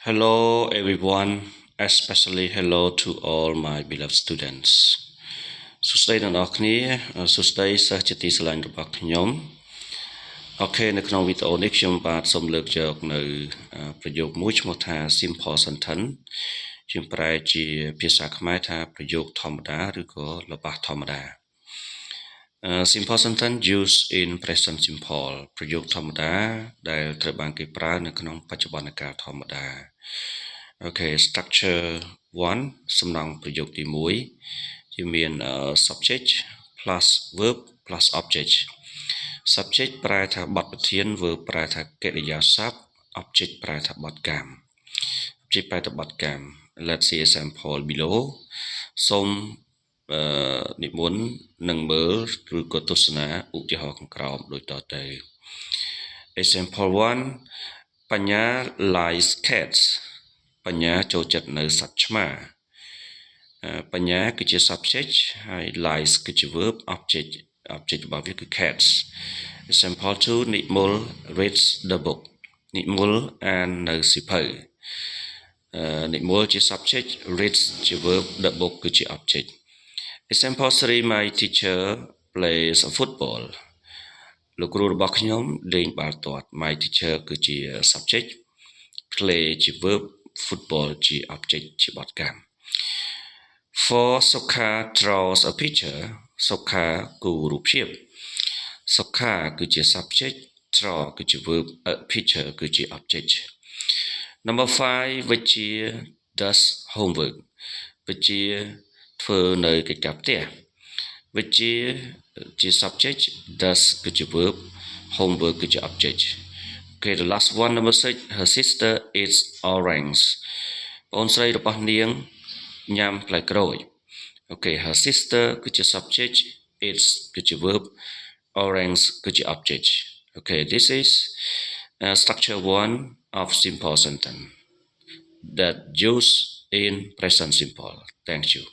Hello everyone, especially hello to all my beloved students. សួស្តីទាំងអស់គ្នាសួស្តីសិស្សជាទីស្រឡាញ់របស់ខ្ញុំអូខេនៅក្នុងវីដេអូនេះខ្ញុំបាទសូមលើកយកនៅប្រយោគមួយឈ្មោះថា simple sentence ជាប្រែជាភាសាខ្មែរថាប្រយោគធម្មតាឬក៏របស់ធម្មតា simple sentence used in present simple ប្រយោគធម្មតាដែលត្រូវបានគេប្រើនៅក្នុងបច្ចុប្បន្នកាលធម្មតា Okay, structure 1 សំណង់ប្រយោគទី1ជាមាន subject plus verb plus object subject ប្រែថាបទប្រធាន verb ប្រែថាកិរិយាសព្ទ object ប្រែថាបទកម្ម object ប្រែថាបទកម្ម Let's see example below សូមនិមន្តនឹងមើលឬក៏ទស្សនាឧទាហរណ៍ខាងក្រោមដូចតទៅ Example 1 បញ្ញា likes cats បញ្ញាចូលចិត្តនៅសត្វឆ្មាបញ្ញាគឺជា subject ហើយ likes គឺជា verb object របស់វាគឺ cats Example 2 និមល reads the book និមលអាននៅសៀវភៅនិមលជា subject reads ជា verb the book គឺជា object Example 3 my teacher plays football លោកគ្រូរបស់ខ្ញុំលេងបាល់ទាត់ my teacher គឺជា subject play ជា verb football ជា object ជាបទកម្ម For Sokha draws a picture Sokha គូររូបភាព Sokha គឺជា subject draw គឺជា verb a picture គឺជា object Number 5 វិជ្ជា does homework វិជ្ជាធ្វើនៅកិច្ចការផ្ទះវិជ្ជាជា subject does គឺជា verb homework គឺជា object Okay the last one number 6 her sister eats orange បងស្រីរបស់នាងញ៉ាំផ្លែក្រូច Okay her sister គឺជា subject eats គឺជា verb orange គឺជា object Okay this is structure 1 of simple sentence that used in present simple Thank you